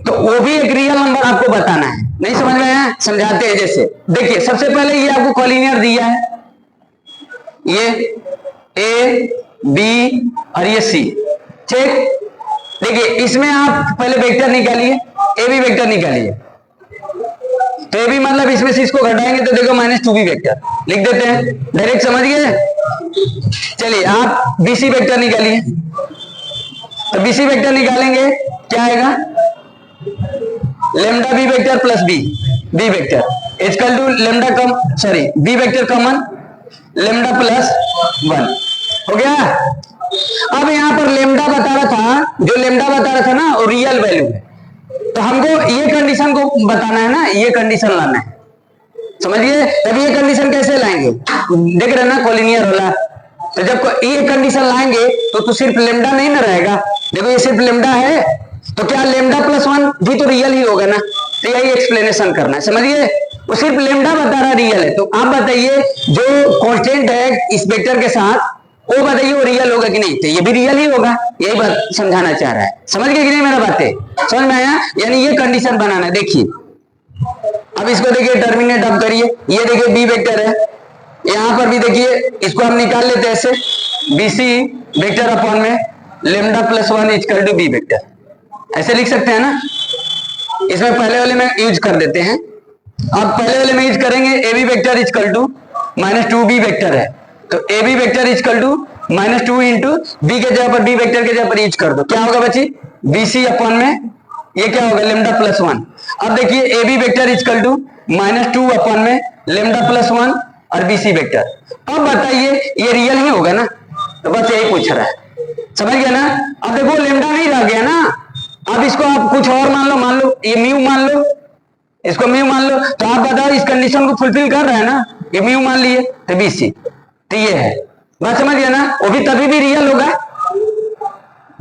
तो वो भी एक रियल नंबर आपको बताना है, नहीं समझ में आया, समझाते हैं। जैसे देखिए सबसे पहले ये आपको कॉलिनियर दिया है, ये ए बी और ये सी, ठीक। देखिए इसमें आप पहले वेक्टर निकालिए, ए बी वेक्टर निकालिए, तो ए बी मतलब इसमें से इसको घटाएंगे तो देखो माइनस 2b वेक्टर लिख देते हैं, डायरेक्ट समझ गए। चलिए आप बीसी वेक्टर निकालिए, तो बीसी वेक्टर निकालेंगे क्या आएगा, lambda B vector plus B vector equal to lambda come, sorry B vector common lambda plus 1 हो गया। अब यहां पर लेमडा बता रहा था, जो लेमडा बता रहा था ना वो रियल वैल्यू है, तो हमको ये कंडीशन को बताना है ना, ये कंडीशन लाना है, समझिए। तभी ये कंडीशन कैसे लाएंगे, देख रहे ना कॉलिनियर वाला, तो जब ये कंडीशन लाएंगे तो सिर्फ लेमडा नहीं ना रहेगा, देखो ये सिर्फ लेमडा है तो क्या लेमडा प्लस 1 भी तो रियल ही होगा ना, तो यही एक्सप्लेनेशन करना है, समझिए। वो सिर्फ लेमडा बता रहा रियल है, तो आप बताइए जो कांस्टेंट है इस वेक्टर के साथ वो बताइए वो रियल होगा कि नहीं, तो ये भी रियल ही होगा, यही बात समझाना चाह रहा है, समझ गए कि नहीं मेरा बातें, समझ में आया। यानी ये कंडीशन बनाना है। देखिए अब इसको देखिए टर्मिनेट आप करिए, ये देखिए बी वेक्टर है, यहां पर भी देखिए इसको हम निकाल लेते हैं ऐसे, बीसी वेक्टर अपॉन में lambda plus 1 equal to B vector, ऐसे लिख सकते हैं ना। इसमें पहले वाले में यूज कर देते हैं, अब पहले वाले में यूज करेंगे A B vector equal to minus 2b vector है, तो A B vector equal to minus 2 into B के जगह पर बी वेक्टर के जगह पर यूज कर दो, क्या होगा बच्ची, बीसी अपॉन में ये क्या होगा लेमडा प्लस 1। अब देखिए A B vector equal to minus 2 upon में लेमडा प्लस 1 और बीसी वेक्टर। अब बताइए ये रियल ही होगा ना, तो बस यही पूछ रहा है, समझ गया ना। अब देखो लेमडा नहीं रह गया ना, अब इसको आप कुछ और मान लो ये म्यू मान लो, इसको म्यू मान लो, तो आप बताओ इस कंडीशन को फुलफिल कर रहा है ना, ये म्यू मान लिए तो बीसी, तो ये है, बात समझ गया ना, वो भी तभी भी रियल होगा,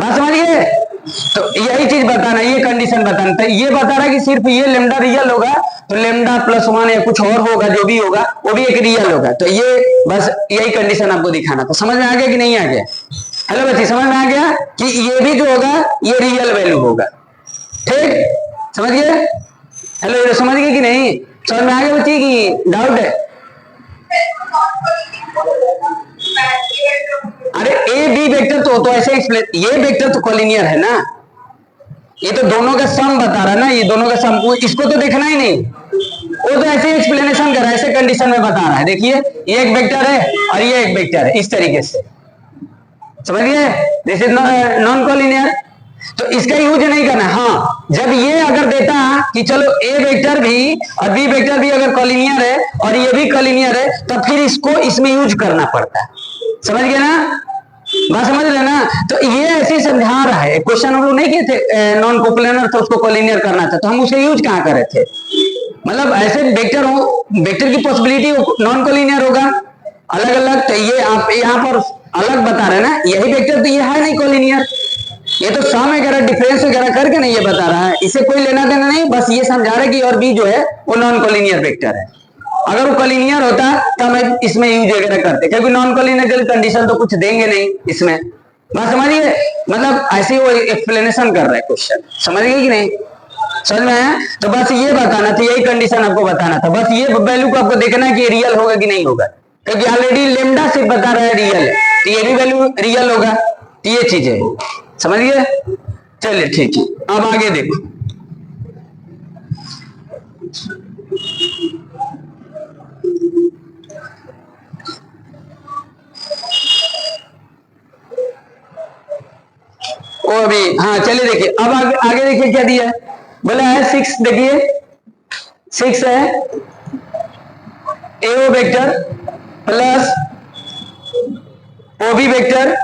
बात समझ गए। तो यही चीज बताना, ये कंडीशन बताना, तो ये बता रहा है कि सिर्फ ये लेमडा रियल होगा, तो लेमडा प्लस 1 या कुछ और होगा जो भी होगा वो भी एक रियल होगा, तो ये बस यही कंडीशन आपको दिखाना। तो समझ में आ गया कि नहीं आ गया, हेलो बच्ची समझ में आ गया कि ये भी जो होगा ये रियल वैल्यू होगा, ठीक, समझ गए। हेलो ये समझ गए कि नहीं, समझ में आ गया बच्ची की डाउट है। अरे ए बी वेक्टर तो ऐसे एक्सप्लेन, ये वेक्टर तो कॉलिनियर है ना, ये तो दोनों का सम बता रहा है ना, ये दोनों का सम, इसको तो देखना ही नहीं, वो तो ऐसे एक्सप्लेनेशन कर रहा है, ऐसे कंडीशन में बता रहा है। देखिए ये एक वेक्टर है और ये एक वेक्टर है, इस तरीके से, समझ गए, दिस इज नॉन कॉलिनियर, तो इसका यूज नहीं करना। हाँ जब ये अगर देता कि चलो ए वेक्टर भी और बी वेक्टर भी अगर कॉलिनियर है और ये भी कॉलिनियर है, तो फिर इसको इसमें यूज करना पड़ता है, समझ गए ना, बात समझ लेना। तो ये ऐसे समझा रहा है, क्वेश्चन हम लोग नहीं किए थे नॉन कोप्लेनर था उसको कॉलिनियर करना था, तो हम उसे यूज कहाँ करे थे, मतलब ऐसे वेक्टर हो, वेक्टर की पॉसिबिलिटी नॉन कॉलिनियर होगा अलग अलग, तो ये आप यहाँ पर अलग बता रहे ना, यही वेक्टर तो ये है नहीं कॉलिनियर, ये तो सम वगैरह डिफरेंस वगैरह करके नहीं ये बता रहा है, इसे कोई लेना देना नहीं, बस ये समझा रहा है कि और बी जो है वो नॉन कॉलिनियर वेक्टर है। अगर वो कॉलिनियर होता तो हम इसमें यूज वगैरह करते, क्योंकि नॉन कॉलिनियर कंडीशन तो कुछ देंगे नहीं इसमें, बात समझिए, मतलब ऐसे वो एक्सप्लेनेशन कर रहा है क्वेश्चन, समझ गए कि नहीं, समझ में आया। तो बस ये बताना था, यही कंडीशन आपको बताना था, बस ये वैल्यू को आपको देखना है कि रियल होगा कि नहीं होगा, क्योंकि ऑलरेडी लेमडा सिर्फ बता रहा है रियल है, तो ये भी वैल्यू रियल होगा। तो ये चीज है, समझ गए? चलिए ठीक है, अब आगे देखो। वो अभी हाँ चलिए देखिए, अब आगे देखिए क्या दिया है, बोला है 6, देखिए 6 है AO vector plus OB vector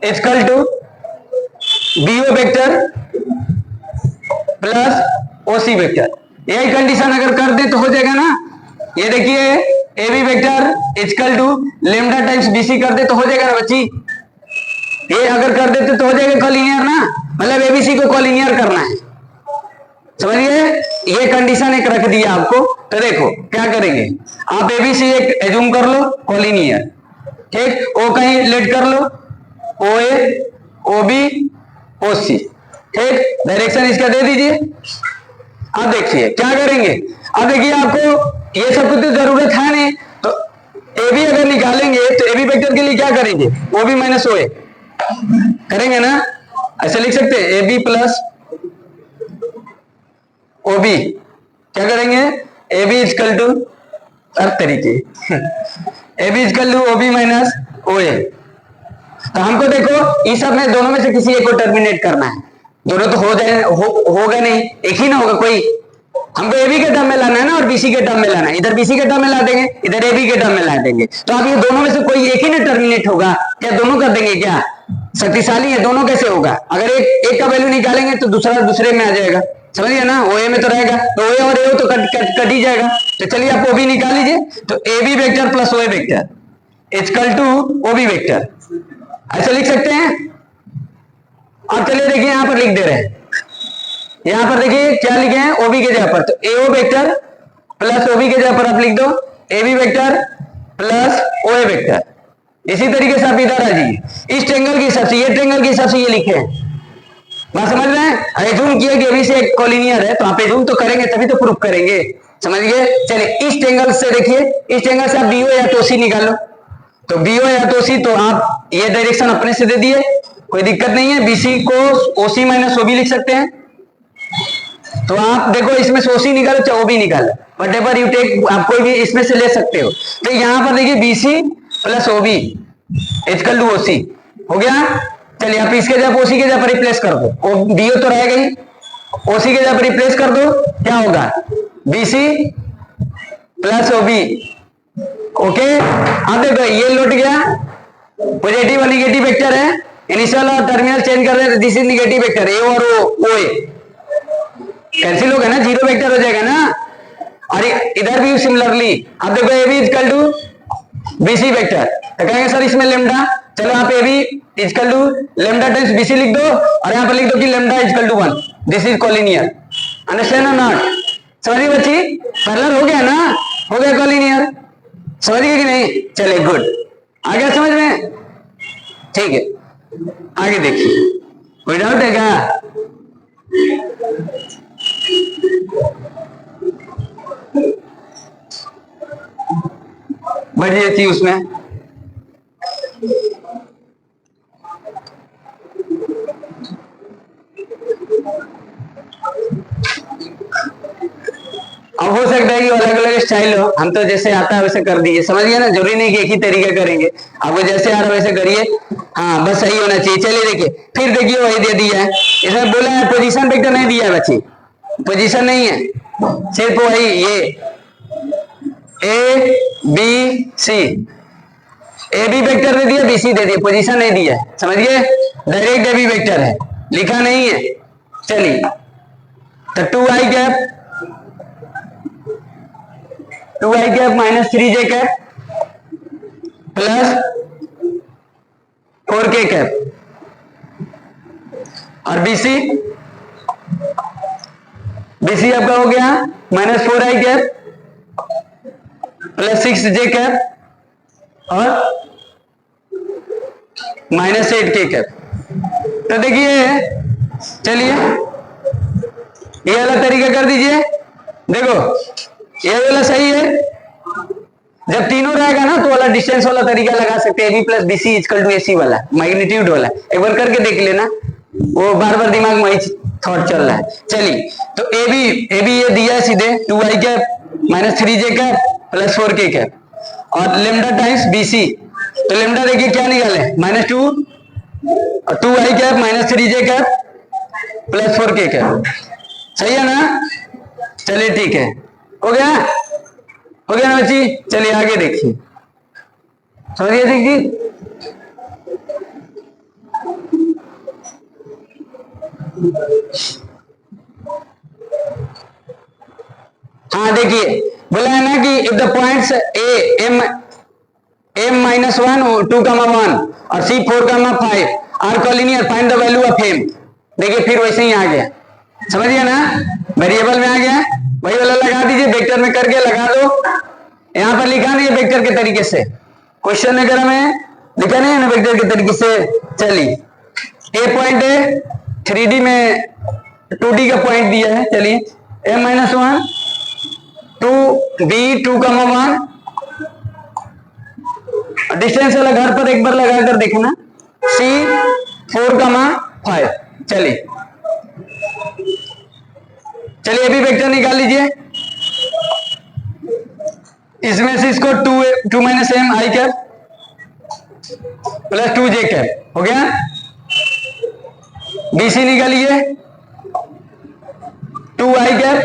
equal to BO vector plus OC vector. यही कंडीशन अगर कर दे तो हो जाएगा ना। ये देखिए AB vector equal to lambda times BC कर दे तो हो जाएगा ना बच्ची। ये अगर कर देते तो हो जाएगा कॉलिनियर ना, मतलब एबीसी को कॉलिनियर करना है, समझिए। ये कंडीशन एक रख दिया आपको। तो देखो क्या करेंगे, आप एबीसी एक एज्यूम कर लो कॉलिनियर, ठीक। ओ कहीं लेट कर लो, ओ ए ओ बी ओ सी, ठीक। डायरेक्शन इसका दे दीजिए। अब देखिए क्या करेंगे, अब देखिए आपको ये सब कुछ तो जरूरत है नहीं, तो ए बी अगर निकालेंगे तो ए बी वेक्टर के लिए क्या करेंगे, ओ बी माइनस ओ ए करेंगे ना। ऐसे लिख सकते हैं A B plus O B, क्या करेंगे ए बी इक्वल टू हर तरीके A B equal to O B minus O A. तो हमको देखो इस सब में दोनों में से किसी एक को टर्मिनेट करना है। दोनों तो हो जाए होगा नहीं, एक ही ना होगा कोई। हमको एबी के टर्म में लाना है ना और बीसी के टर्म में लाना है। इधर बीसी के टर्म में ला देंगे, इधर एबी के टर्म में ला देंगे। तो अब ये दोनों में से कोई एक ही ना टर्मिनेट होगा, क्या दोनों कर देंगे क्या? शक्तिशाली है दोनों, कैसे होगा? अगर एक का वैल्यू निकालेंगे तो दूसरा दूसरे में आ जाएगा, समझिए ना। ओ ए में तो रहेगा, तो ओ ए और ए तो कट ही जाएगा। तो चलिए आप ओ बी निकाल लीजिए। तो A B vector plus O A vector equal to O B vector, ऐसा लिख सकते हैं। अब चलिए देखिए यहां पर लिख दे रहे हैं, यहां पर देखिए क्या लिखे हैं, ओबी के जगह पर तो एओ वेक्टर प्लस ओबी के जगह पर आप लिख दो एबी वेक्टर प्लस ओए वेक्टर। इसी तरीके से आप इधर आ जाइए, इस ट्रेंगल के हिसाब से, ये ट्रेंगल के हिसाब से ये लिखे हैं, बात समझ रहे हैं। एज्यूम किया कि एबी से एक कॉलिनियर है, तो आप एज्यूम तो करेंगे तभी तो प्रूफ करेंगे, समझ गए। चलिए इस ट्रेंगल से देखिए, इस ट्रेंगल से आप बीओ या तो सी निकालो। तो बीओ या तो सी, तो आप ये डायरेक्शन अपने से दे दिए, कोई दिक्कत नहीं है। बीसी को ओसी माइनस ओबी लिख सकते हैं। तो आप देखो इसमें से ओसी निकालो चाहे ओबी निकालो, वट एवर यू टेक, आप कोई भी इसमें से ले सकते हो। तो यहां पर देखिए BC plus OB equal to OC हो गया। चलिए आप इसके जगह ओसी के जगह पर रिप्लेस कर दो, बीओ तो रहेगा ही, ओसी के जगह पर रिप्लेस कर दो, क्या होगा बीसी प्लस ओबी। ओके, अब देखो ये लौट गया, पॉजिटिव और निगेटिव वेक्टर है, इनिशियल और टर्मिनल चेंज कर रहे हैं, this is negative vector A और ओ ए कैंसिल होगा ना, जीरो वेक्टर हो जाएगा ना। और इधर भी सिमिलरली आप देखो A B equal to BC vector, तो कहेंगे सर इसमें लेमडा, चलो आप A B equal to lambda times BC लिख दो और यहाँ पर लिख दो कि lambda equal to 1, this is collinear. Understand और नॉट? समझिए बच्ची, पैरेलल हो गया ना, हो गया कॉलिनियर, समझ गए कि नहीं? चलिए गुड, आ गया समझ में? ठीक है, आगे देखिए, कोई डाउट है क्या? बढ़िया थी उसमें, अब हो सकता है कि अलग अलग स्टाइल हो, हम तो जैसे आता है वैसे कर दिए, समझिए ना। जरूरी नहीं कि एक ही तरीका करेंगे, आपको जैसे आ रहा है वैसे करिए, हाँ बस सही होना चाहिए। चलिए देखिए, फिर देखिए वही दे दिया है, इसमें बोला है पोजीशन वेक्टर नहीं दिया है बच्ची, पोजीशन नहीं है, सिर्फ वही ये A B C, A B vector दे दिया, बी सी दे दिया, पोजीशन नहीं दिया है, समझिए। डायरेक्ट ए बी वेक्टर है, लिखा नहीं है। चलिए तो 2i cap minus 3j cap plus 4k cap, और बीसी आपका हो गया minus 4i cap plus 6j cap और माइनस 8k कैप। तो देखिए, चलिए ये वाला तरीका कर दीजिए, देखो ये वाला सही है, जब तीनों रहेगा ना तो वाला डिस्टेंस वाला तरीका लगा सकते हैं, AB plus BC equal to AC वाला मैग्नीट्यूड वाला। एक बार करके देख लेना, वो बार बार दिमाग में वही थॉट चल रहा है। चलिए तो AB ये दिया है सीधे 2i cap minus 3j cap plus 4k cap, और लेमडा टाइम्स BC, तो लेमडा देखिए क्या निकाले -2 और 2i cap minus 3j cap plus 4k cap, सही है ना। चलिए ठीक है, हो गया ना बच्ची। चलिए आगे देखिए, समझिए देखिए। हाँ देखिए बोला है ना कि if the points m minus 1 2,1 और C 4,5 are collinear, find the value of m। देखिए फिर वैसे ही आ गया, समझिए ना, वेरिएबल में आ गया, वही वाला लगा दीजिए, वेक्टर में करके लगा दो। यहां पर लिखा नहीं है वेक्टर के तरीके से, क्वेश्चन वगैरह में लिखा नहीं है ना वेक्टर के तरीके से। चलिए ए पॉइंट है 3D में 2D का पॉइंट दिया है, चलिए m-1 2b 2,1 डिस्टेंस वाला घर पर एक बार लगा कर देखना, C 4,5। चलिए अभी वेक्टर निकाल लीजिए, इसमें से इसको 2 minus m i cap plus 2j cap हो गया। BC निकालिए 2i cap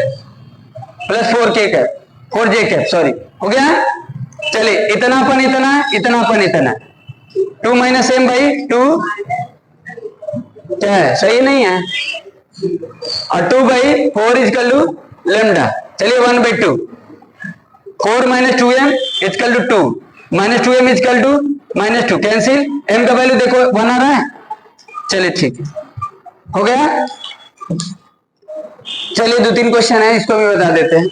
plus 4k cap 4j cap sorry, हो गया। चलिए इतना अपन इतना 2 माइनस m बाई 2 क्या है, सही नहीं है, और 2 बाई 4 इजकल टू लेमडा। चलिए 1/2 4 minus 2m equal to 2 minus 2m equal to -2, cancel, m का वैल्यू देखो 1 आ रहा है। चलिए ठीक है, हो गया। चलिए 2-3 क्वेश्चन है, इसको भी बता देते हैं।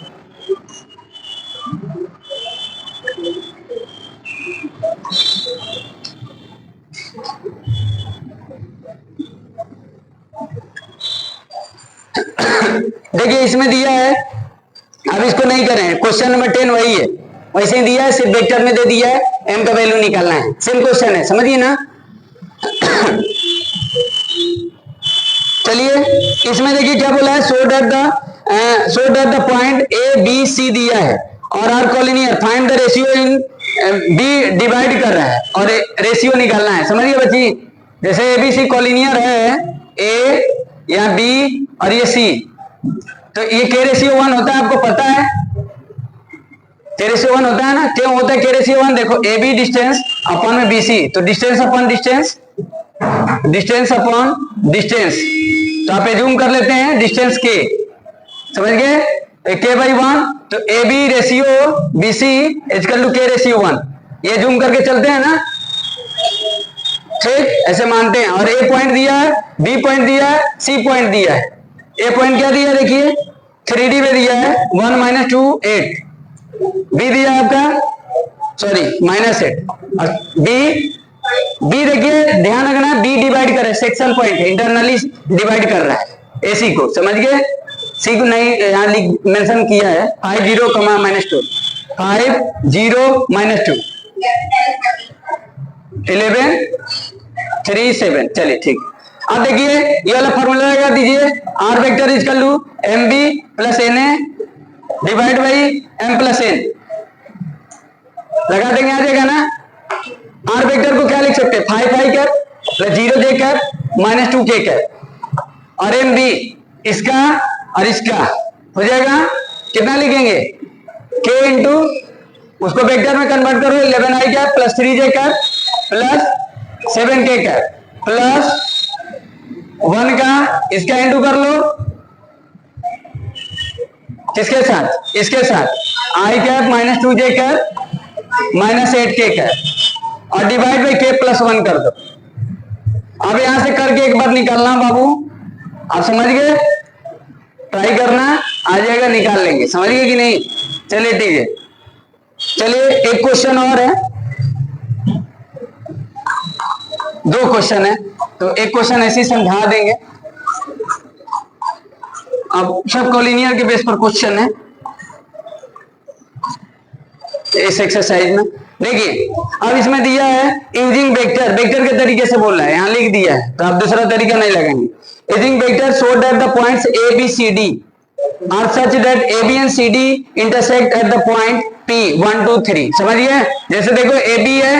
देखिए इसमें दिया है, अब इसको नहीं करें, क्वेश्चन नंबर 10 वही है, वैसे ही दिया है, सिर्फ वेक्टर में दे दिया है, m का वैल्यू निकालना है, सेम क्वेश्चन है, समझिए ना। चलिए इसमें देखिए क्या बोला है, so that the point ABC दिया है और are collinear, find the ratio in B divide कर रहा है और रेशियो निकालना है, समझिए बच्ची। जैसे ABC कॉलिनियर है, A या B और ये C, तो ये K रेशियो 1 होता है, आपको पता है K रेशियो 1 होता है ना, क्यों होता है K रेशियो 1, देखो AB डिस्टेंस अपॉन में BC, तो distance upon distance upon distance, तो आप एज्यूम कर लेते हैं डिस्टेंस K, समझ गए, K/1, तो AB ratio BC equal to K ratio 1, ये जूम करके चलते हैं ना, ठीक, ऐसे मानते हैं। और A पॉइंट दिया है, B पॉइंट दिया है, C पॉइंट दिया है। A पॉइंट क्या दिया है, देखिए 3D में दिया है 1 - 2 8, B दिया है आपका सॉरी -8, और B देखिए ध्यान रखना, B डिवाइड कर रहा है, सेक्शन पॉइंट है, इंटरनली डिवाइड कर रहा है AC को, समझ गए। C को नहीं यहाँ मेंशन किया है, 5 0, -2 5 0 -2 11 3 7। चलिए ठीक, अब देखिए ये वाला फॉर्मूला लगा दीजिए, R vector equal to MB plus NA divide by M plus N, लगा देंगे, आ जाएगा ना। R वेक्टर को क्या लिख सकते हैं, 5 cap plus 0j cap minus 2k cap, और MB इसका और इसका हो जाएगा, कितना लिखेंगे, K इंटू उसको वेक्टर में कन्वर्ट करो, 11i cap plus 3j cap plus 7k cap plus 1 का इसका इंटू कर लो, किसके साथ, इसके साथ, i cap minus 2j cap minus 8k cap, और डिवाइड बाई k प्लस 1 कर दो। अब यहां से करके एक बार निकालना बाबू, आप समझ गए, ट्राई करना, आ जाएगा, निकाल लेंगे, समझ गए कि नहीं। चलिए ठीक है, चलिए एक क्वेश्चन और है, 2 क्वेश्चन है, तो एक क्वेश्चन ऐसे ही समझा देंगे, अब सब कोलिनियर के बेस पर क्वेश्चन है। इस एक्सरसाइज में। देखिए अब इसमें दिया है यूजिंग वेक्टर, वेक्टर के तरीके से बोल रहा है, यहाँ लिख दिया है तो आप दूसरा तरीका नहीं लगाएंगे। Using vector show that the points A B C D are such that A B and C D intersect at the point P 1 2 3। समझिए, जैसे देखो ए बी है,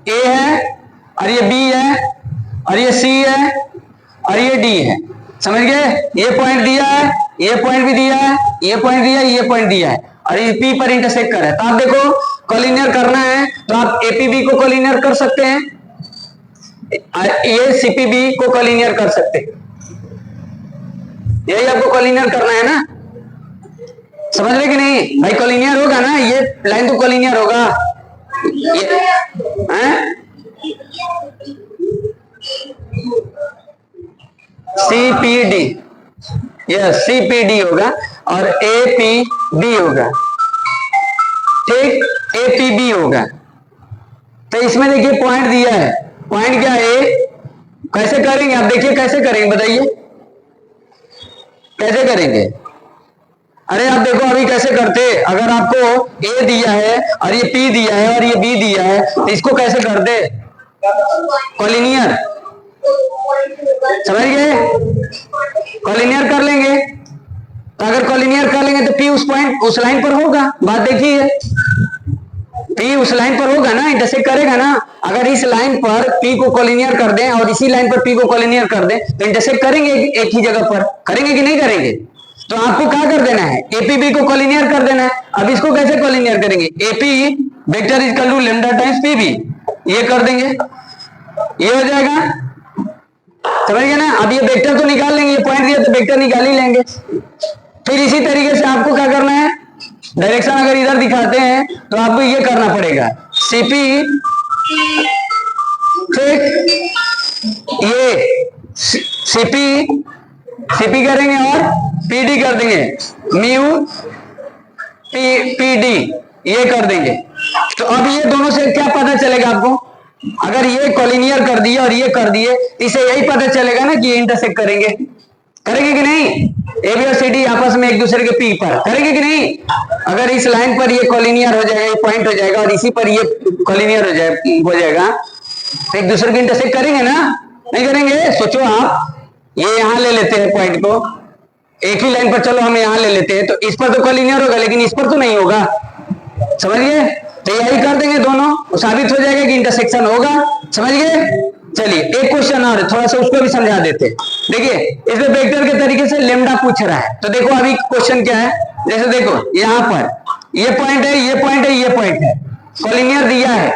ए है और ये बी है और ये सी है और ये डी है। समझ गए, ये पॉइंट दिया है, ये पॉइंट भी दिया है, ये पॉइंट दिया है, ये पॉइंट दिया है और ये पी पर इंटरसेक्ट कर रहा है। तो आप देखो कोलिनियर करना है तो आप एपीबी को कोलिनियर कर सकते हैं, ये सीपीबी को कोलिनियर कर सकते हैं। यही आपको कोलिनियर करना है ना, समझ रहे कि नहीं भाई? कोलिनियर होगा ना, ये लाइन तो कोलिनियर होगा, सीपीडी, यस सीपीडी होगा और एपीबी होगा, ठीक, एपीबी होगा। तो इसमें देखिए पॉइंट दिया है, पॉइंट क्या है, कैसे करेंगे आप देखिए, कैसे करेंगे बताइए, कैसे करेंगे? अरे आप देखो अभी कैसे करते, अगर आपको ए दिया है और ये पी दिया है और ये बी दिया है तो इसको कैसे करते? कोलिनियर, समझ गए? कोलिनियर कर लेंगे, तो अगर कोलिनियर कर लेंगे तो पी उस पॉइंट उस लाइन पर होगा, बात देखिए पी उस लाइन पर होगा ना, इंटरसेक्ट करेगा ना। अगर इस लाइन पर पी को कोलिनियर कर दें और इसी लाइन पर पी को कोलिनियर कर दें तो इंटरसेक्ट करेंगे एक ही जगह पर, करेंगे कि नहीं करेंगे? तो आपको क्या कर देना है, एपीबी को कोलिनियर कर देना है। अब इसको कैसे कोलिनियर करेंगे, AP vector is equal to lambda times PB, ये कर देंगे, ये हो जाएगा, समझ गए ना? अब ये वेक्टर तो निकाल लेंगे, ये पॉइंट दिया तो वेक्टर निकाल ही लेंगे। फिर इसी तरीके से आपको क्या करना है, डायरेक्शन अगर इधर दिखाते हैं तो आपको ये करना पड़ेगा, सीपी, ठीक, ये सीपी सीपी करेंगे और पीडी कर देंगे, म्यू पीडी ये कर देंगे। तो अब ये दोनों से क्या पता चलेगा आपको, अगर ये कोलिनियर कर दिए और ये कर दिए, इसे यही पता चलेगा ना कि ये इंटरसेक्ट करेंगे, करेंगे कि नहीं? ए बी और सी डी आपस में एक दूसरे के पी पर करेंगे कि नहीं? अगर इस लाइन पर ये कोलिनियर हो जाएगा, ये पॉइंट हो जाएगा और इसी पर ये कोलिनियर हो जाएगा तो एक दूसरे को इंटरसेक्ट करेंगे ना, नहीं करेंगे? सोचो आप, ये यहां ले लेते हैं पॉइंट को, एक ही लाइन पर चलो हम यहां ले लेते हैं, तो इस पर तो कोलिनियर होगा लेकिन इस पर तो नहीं होगा, समझ गए? तो यही कर देंगे दोनों, साबित हो जाएगा कि इंटरसेक्शन होगा, समझ गए? चलिए एक क्वेश्चन और थोड़ा सा उसको भी समझा देते हैं। देखिए इसमें वेक्टर के तरीके से लेम्डा पूछ रहा है, तो देखो अभी क्वेश्चन क्या है, जैसे देखो यहाँ पर ये पॉइंट है, ये पॉइंट है, ये पॉइंट है, कोलिनियर दिया है,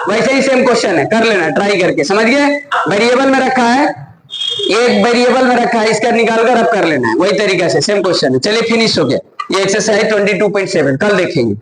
वैसे ही सेम क्वेश्चन है, कर लेना ट्राई करके, समझ गए? वेरिएबल में रखा है, एक वेरिएबल में रखा है, इसका निकालकर अब कर लेना है, वही तरीका से सेम क्वेश्चन है। चलिए फिनिश हो गया ये एक्सरसाइज 22.7, कल देखेंगे।